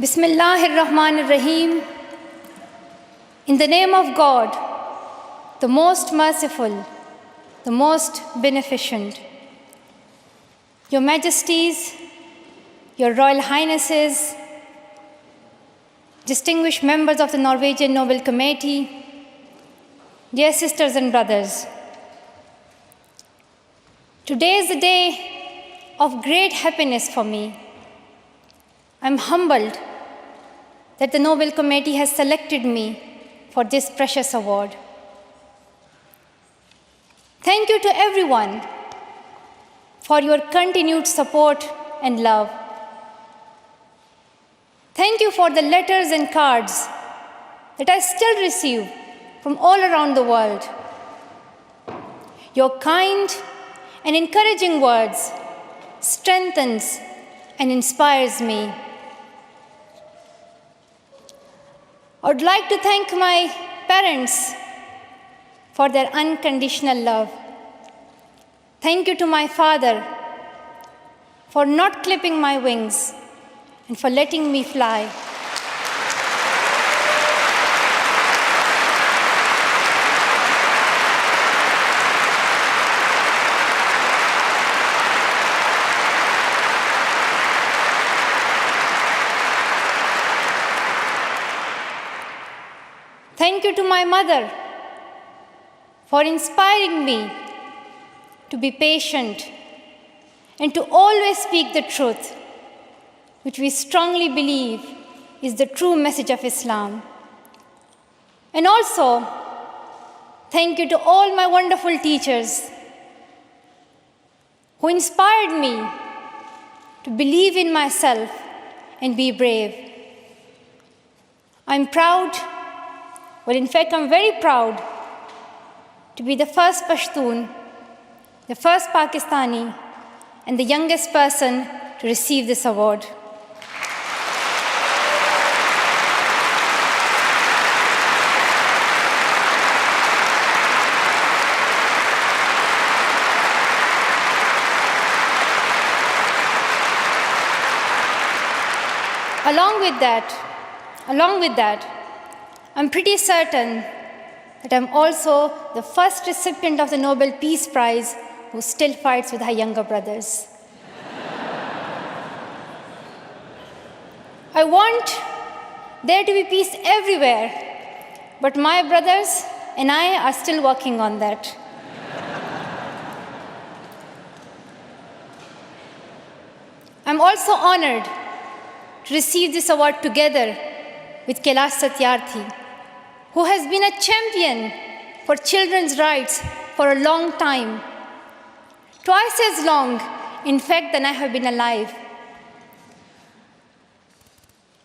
Bismillahir-Rahmanir-Rahim. In the name of God, the most merciful, the most beneficent. Your Majesties, Your Royal Highnesses, distinguished members of the Norwegian Nobel Committee, dear sisters and brothers, today is a day of great happiness for me. I'm humbled that the Nobel Committee has selected me for this precious award. Thank you to everyone for your continued support and love. Thank you for the letters and cards that I still receive from all around the world. Your kind and encouraging words strengthens and inspires me. I would like to thank my parents for their unconditional love. Thank you to my father for not clipping my wings and for letting me fly. Thank you to my mother for inspiring me to be patient and to always speak the truth, which we strongly believe is the true message of Islam. And also, thank you to all my wonderful teachers who inspired me to believe in myself and be brave. I'm proud. Well, in fact, I'm very proud to be the first Pashtun, the first Pakistani, and the youngest person to receive this award. Along with that, I'm pretty certain that I'm also the first recipient of the Nobel Peace Prize who still fights with her younger brothers. I want there to be peace everywhere, but my brothers and I are still working on that. I'm also honored to receive this award together with Kailash Satyarthi, who has been a champion for children's rights for a long time, twice as long, in fact, than I have been alive.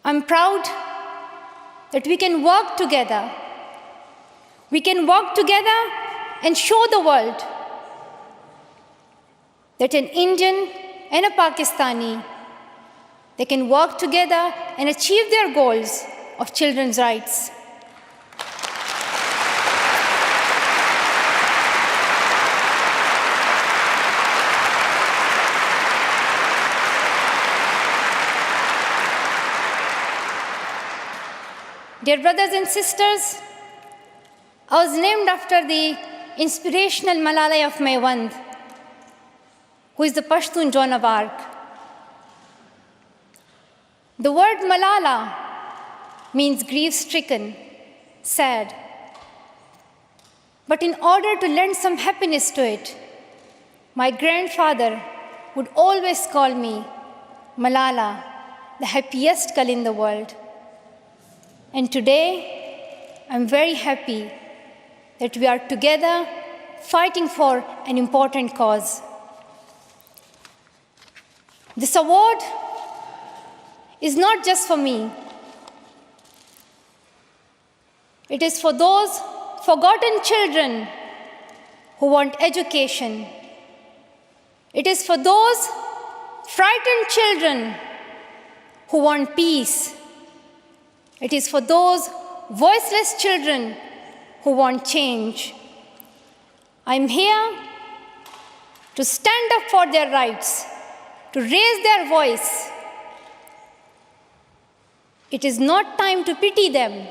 I'm proud that we can work together. We can work together and show the world that an Indian and a Pakistani, they can work together and achieve their goals of children's rights. Dear brothers and sisters, I was named after the inspirational MALALA of Maiwand, who is the Pashtun Joan of Arc. The word Malala means grief-stricken, sad. But in order to lend some happiness to it, my grandfather would always call me Malala, the happiest girl in the world. And today, I'm very happy that we are together fighting for an important cause. This award is not just for me. It is for those forgotten children who want education. It is for those frightened children who want peace. It is for those voiceless children who want change. I'm here to stand up for their rights, to raise their voice, It is not time to pity them.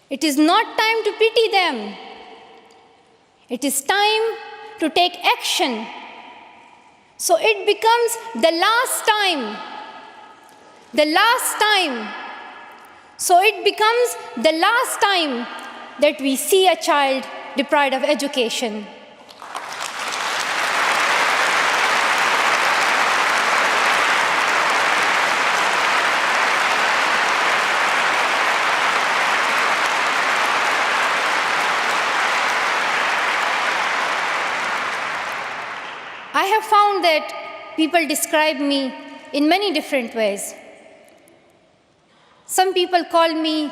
It is not time to pity them. It is time to take action. So it becomes the last time. The last time. So it becomes the last time that we see a child deprived of education. I have found that people describe me in many different ways. Some people call me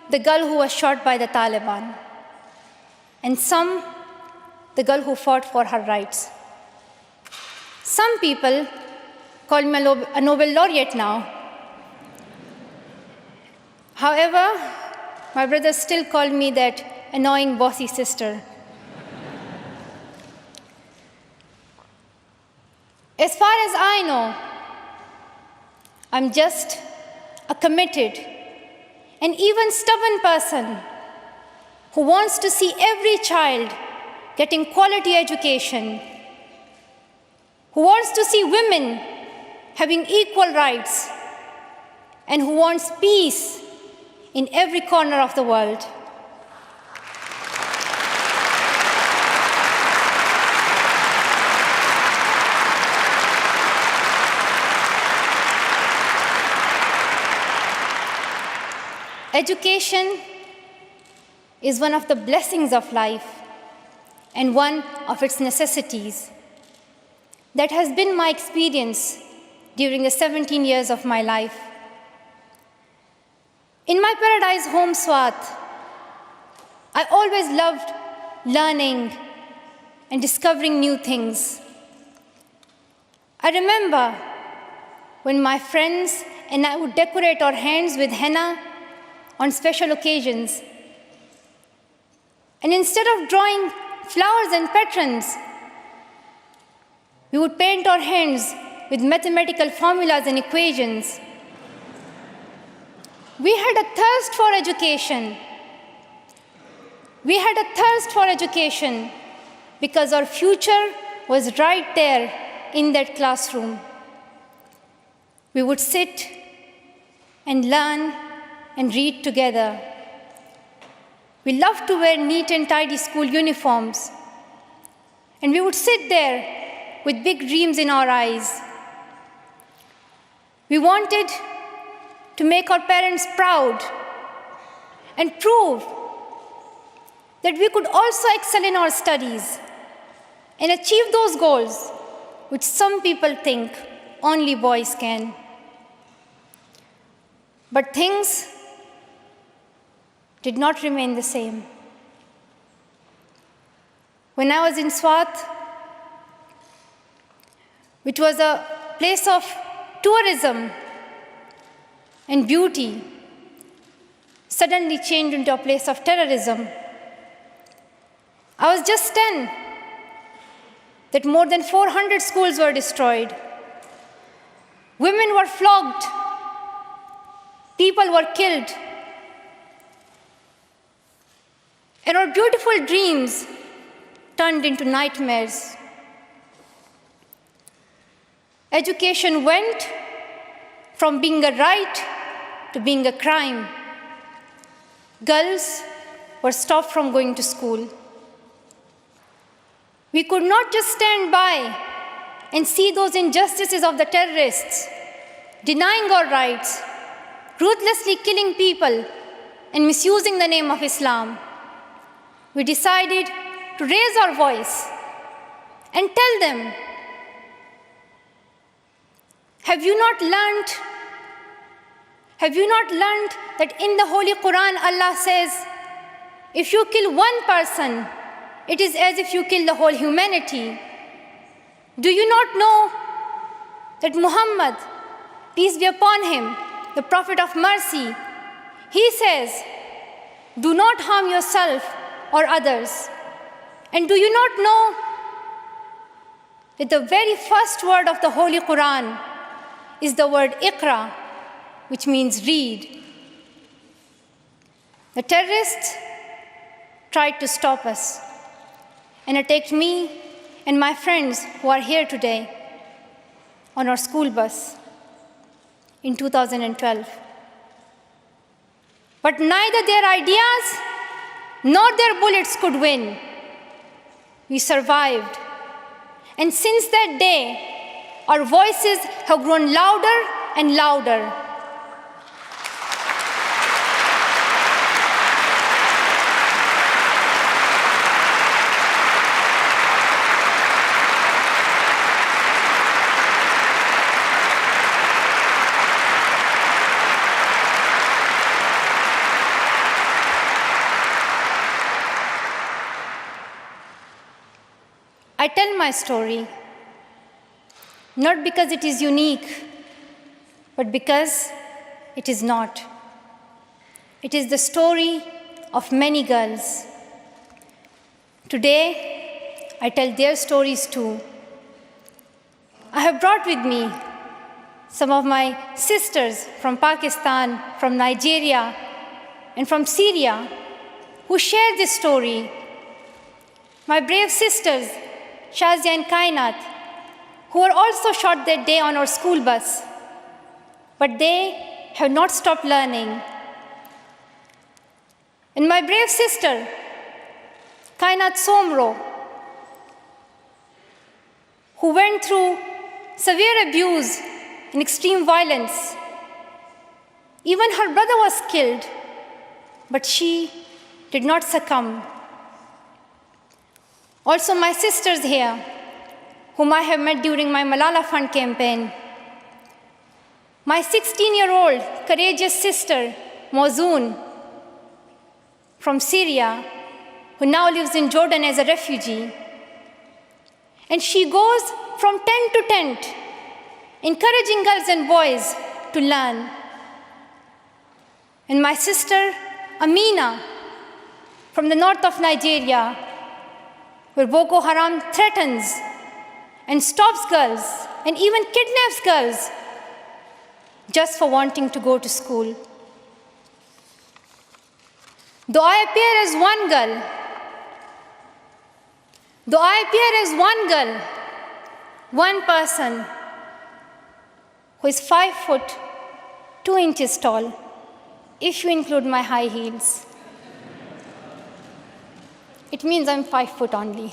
the girl who was shot by the Taliban, and some the girl who fought for her rights. Some people call me a Nobel laureate now. However, my brothers still call me that annoying bossy sister. As far as I know, I'm just a committed and even stubborn person who wants to see every child getting quality education, who wants to see women having equal rights, and who wants peace in every corner of the world. Education is one of the blessings of life and one of its necessities. That has been my experience during the 17 years of my life. In my paradise home, Swat, I always loved learning and discovering new things. I remember when my friends and I would decorate our hands with henna on special occasions. And instead of drawing flowers and patterns, we would paint our hands with mathematical formulas and equations. We had a thirst for education. We had a thirst for education because our future was right there in that classroom. We would sit and learn and read together. We loved to wear neat and tidy school uniforms. And we would sit there with big dreams in our eyes. We wanted to make our parents proud and prove that we could also excel in our studies and achieve those goals which some people think only boys can. But things did not remain the same. When I was in Swat, which was a place of tourism and beauty, suddenly changed into a place of terrorism. I was just 10, that more than 400 schools were destroyed. Women were flogged. People were killed. And our beautiful dreams turned into nightmares. Education went from being a right to being a crime. Girls were stopped from going to school. We could not just stand by and see those injustices of the terrorists, denying our rights, ruthlessly killing people, and misusing the name of Islam. We decided to raise our voice and tell them, have you not learned that in the Holy Quran Allah says, if you kill one person, it is as if you kill the whole humanity? Do you not know that Muhammad, peace be upon him, the Prophet of mercy, he says, do not harm yourself or others. And do you not know that the very first word of the Holy Quran is the word Iqra, which means read. The terrorists tried to stop us and attacked me and my friends who are here today on our school bus in 2012. But neither their ideas nor their bullets could win. We survived. And since that day, our voices have grown louder and louder. I tell my story, not because it is unique, but because it is not. It is the story of many girls. Today, I tell their stories too. I have brought with me some of my sisters from Pakistan, from Nigeria, and from Syria, who share this story. My brave sisters, Shazia and Kainat, who were also shot that day on our school bus. But they have not stopped learning. And my brave sister, Kainat Somro, who went through severe abuse and extreme violence. Even her brother was killed, but she did not succumb. Also my sisters here, whom I have met during my Malala Fund campaign. My 16-year-old courageous sister, Mozoon, from Syria, who now lives in Jordan as a refugee. And she goes from tent to tent, encouraging girls and boys to learn. And my sister, Amina, from the north of Nigeria, where Boko Haram threatens and stops girls and even kidnaps girls just for wanting to go to school. Though I appear as one girl, one person who is 5 foot 2 inches tall, if you include my high heels, it means I'm 5 foot only.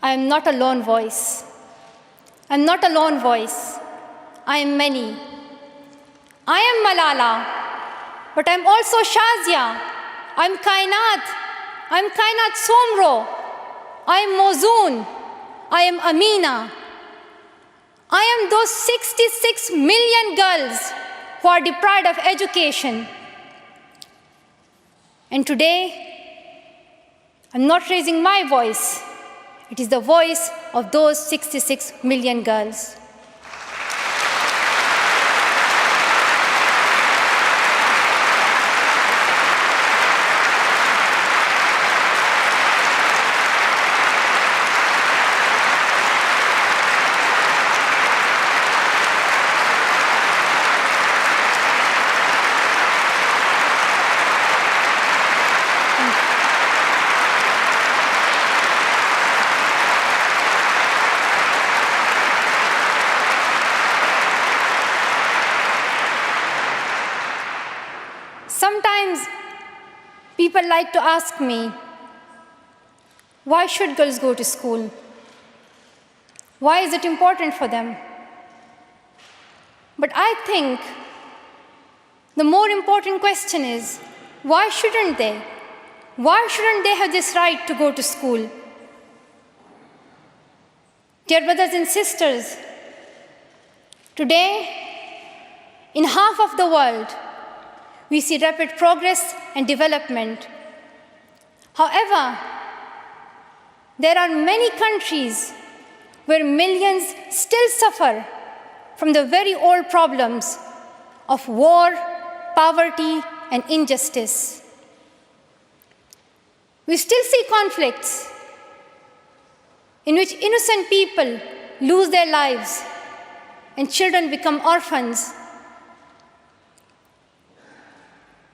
I am not a lone voice. I'm not a lone voice. I am many. I am Malala, but I'm also Shazia. I'm Kainat. I'm Kainat Somro. I am Mozoon. I am Amina. I am those 66 million girls who are deprived of education. And today, I'm not raising my voice. It is the voice of those 66 million girls. Sometimes people like to ask me, why should girls go to school? Why is it important for them? But I think the more important question is, why shouldn't they? Why shouldn't they have this right to go to school? Dear brothers and sisters, today, in half of the world, we see rapid progress and development. However, there are many countries where millions still suffer from the very old problems of war, poverty, and injustice. We still see conflicts in which innocent people lose their lives and children become orphans.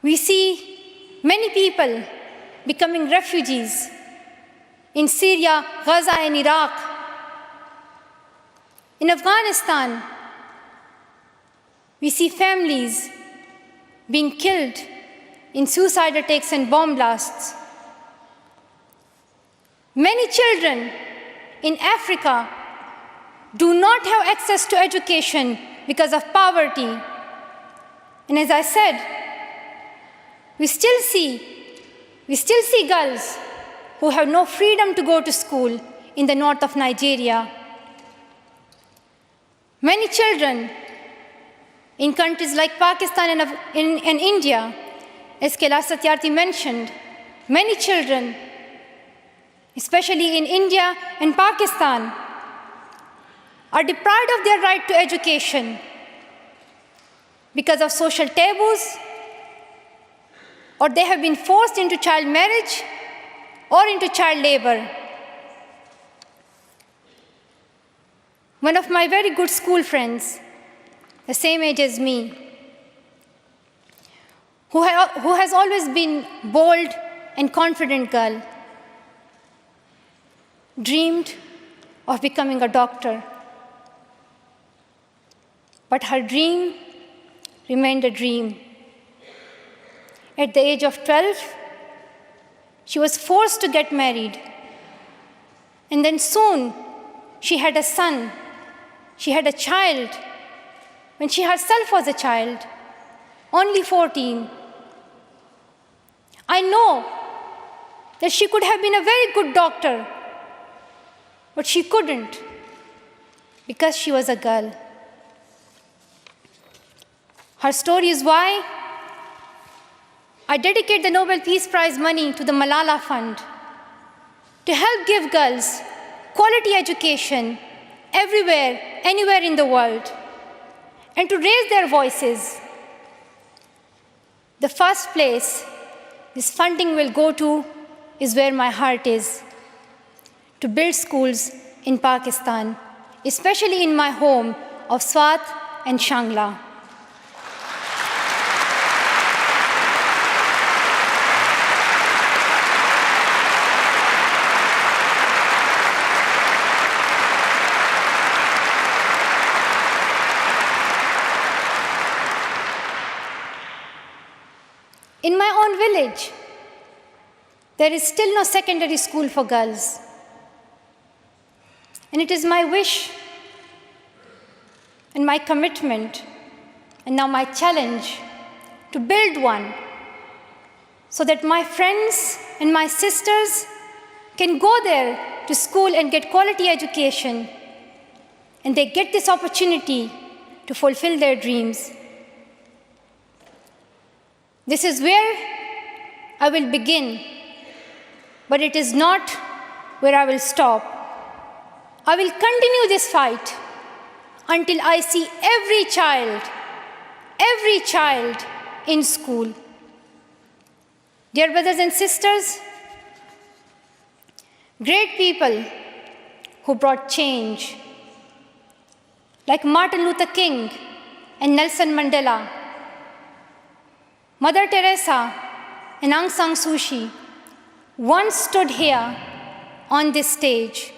We see many people becoming refugees in Syria, Gaza, and Iraq. In Afghanistan, we see families being killed in suicide attacks and bomb blasts. Many children in Africa do not have access to education because of poverty. And as I said, we still see girls who have no freedom to go to school in the north of Nigeria. Many children in countries like Pakistan and India, as Kailash Satyarthi mentioned, many children, especially in India and Pakistan, are deprived of their right to education because of social taboos, or they have been forced into child marriage or into child labor. One of my very good school friends, the same age as me, who has always been bold and confident girl, dreamed of becoming a doctor. But her dream remained a dream. At the age of 12, she was forced to get married. And then soon, she had a son. She had a child when she herself was a child, only 14. I know that she could have been a very good doctor, but she couldn't because she was a girl. Her story is why I dedicate the Nobel Peace Prize money to the MALALA Fund to help give girls quality education everywhere, anywhere in the world, and to raise their voices. The first place this funding will go to is where my heart is, to build schools in Pakistan, especially in my home of Swat and Shangla. In my own village, there is still no secondary school for girls. And it is my wish and my commitment, and now my challenge, to build one so that my friends and my sisters can go there to school and get quality education, and they get this opportunity to fulfill their dreams. This is where I will begin, but it is not where I will stop. I will continue this fight until I see every child in school. Dear brothers and sisters, great people who brought change, like Martin Luther King and Nelson Mandela, Mother Teresa and Aung San Suu Kyi, once stood here on this stage.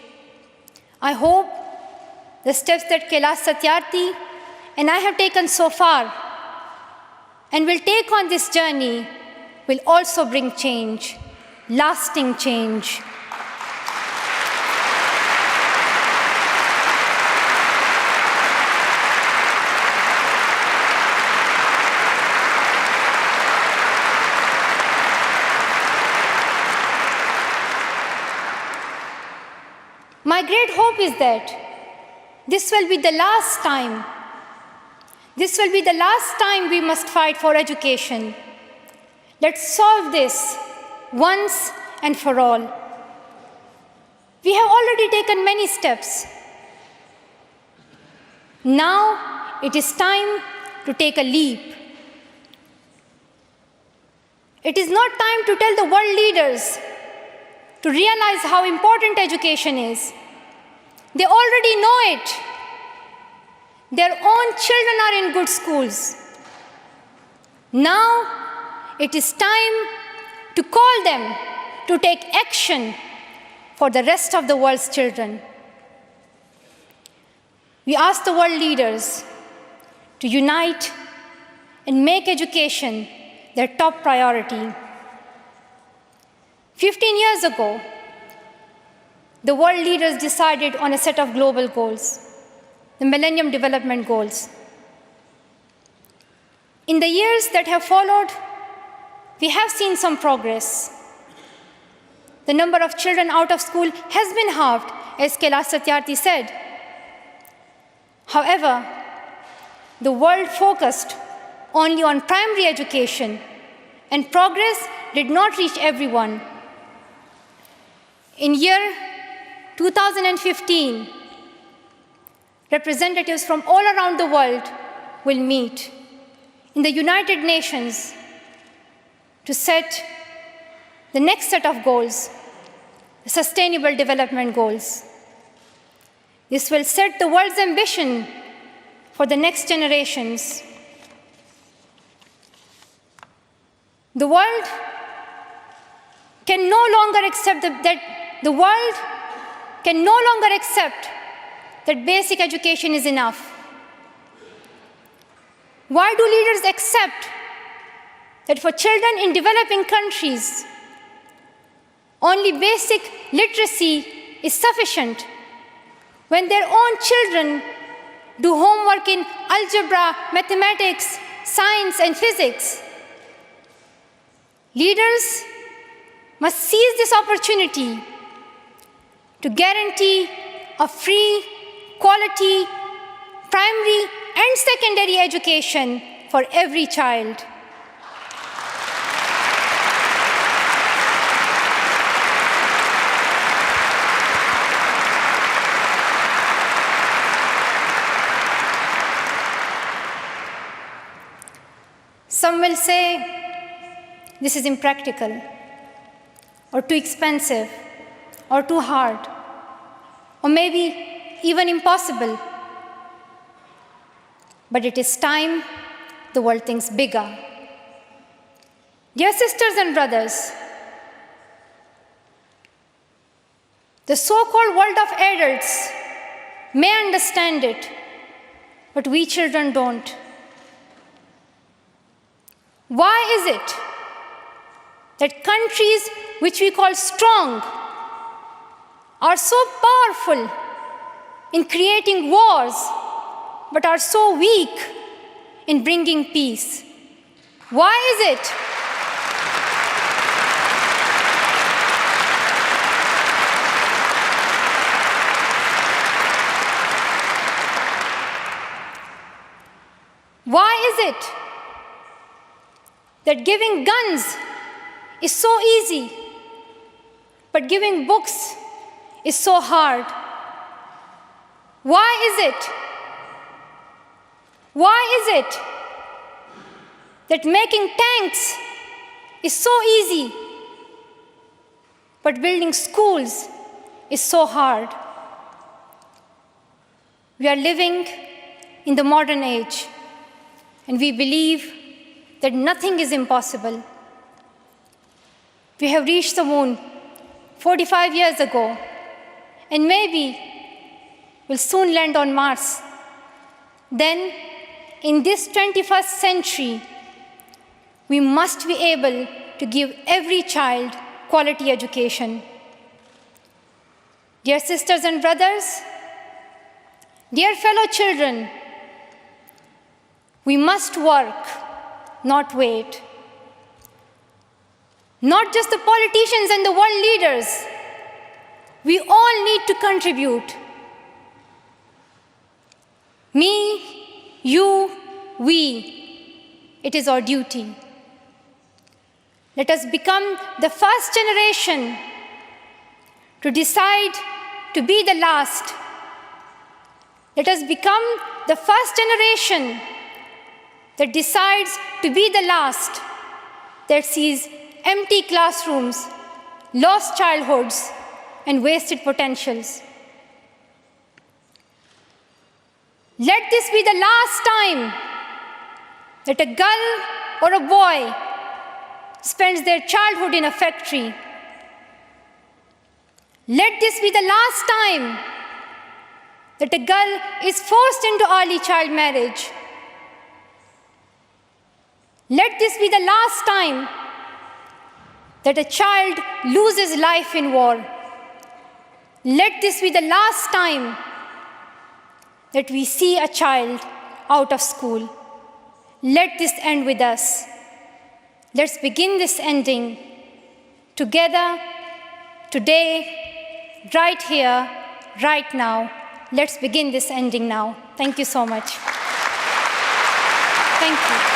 I hope the steps that Kailash Satyarthi and I have taken so far and will take on this journey will also bring change, lasting change. My great hope is that this will be the last time. This will be the last time we must fight for education. Let's solve this once and for all. We have already taken many steps. Now it is time to take a leap. It is not time to tell the world leaders to realize how important education is. They already know it. Their own children are in good schools. Now it is time to call them to take action for the rest of the world's children. We ask the world leaders to unite and make education their top priority. 15 years ago, the world leaders decided on a set of global goals, the Millennium Development Goals. In the years that have followed, we have seen some progress. The number of children out of school has been halved, as Kailash Satyarthi said. However, the world focused only on primary education, and progress did not reach everyone. In year 2015, representatives from all around the world will meet in the United Nations to set the next set of goals, the Sustainable Development Goals. This will set the world's ambition for the next generations. The world can no longer accept that basic education is enough. Why do leaders accept that for children in developing countries, only basic literacy is sufficient when their own children do homework in algebra, mathematics, science, and physics? Leaders must seize this opportunity to guarantee a free, quality, primary and secondary education for every child. Some will say this is impractical, or too expensive, or too hard, or maybe even impossible. But it is time the world thinks bigger. Dear sisters and brothers, the so-called world of adults may understand it, but we children don't. Why is it that countries which we call strong are so powerful in creating wars, but are so weak in bringing peace? Why is it? Why is it that giving guns is so easy, but giving books is so hard? Why is it? Why is it that making tanks is so easy, but building schools is so hard? We are living in the modern age, and we believe that nothing is impossible. We have reached the moon 45 years ago, and maybe we'll soon land on Mars. Then, in this 21st century, we must be able to give every child quality education. Dear sisters and brothers, dear fellow children, we must work, not wait. Not just the politicians and the world leaders. We all need to contribute. Me, you, we. It is our duty. Let us become the first generation to decide to be the last. Let us become the first generation that decides to be the last, that sees empty classrooms, lost childhoods, and wasted potentials. Let this be the last time that a girl or a boy spends their childhood in a factory. Let this be the last time that a girl is forced into early child marriage. Let this be the last time that a child loses life in war. Let this be the last time that we see a child out of school. Let this end with us. Let's begin this ending together, today, right here, right now. Let's begin this ending now. Thank you so much. Thank you.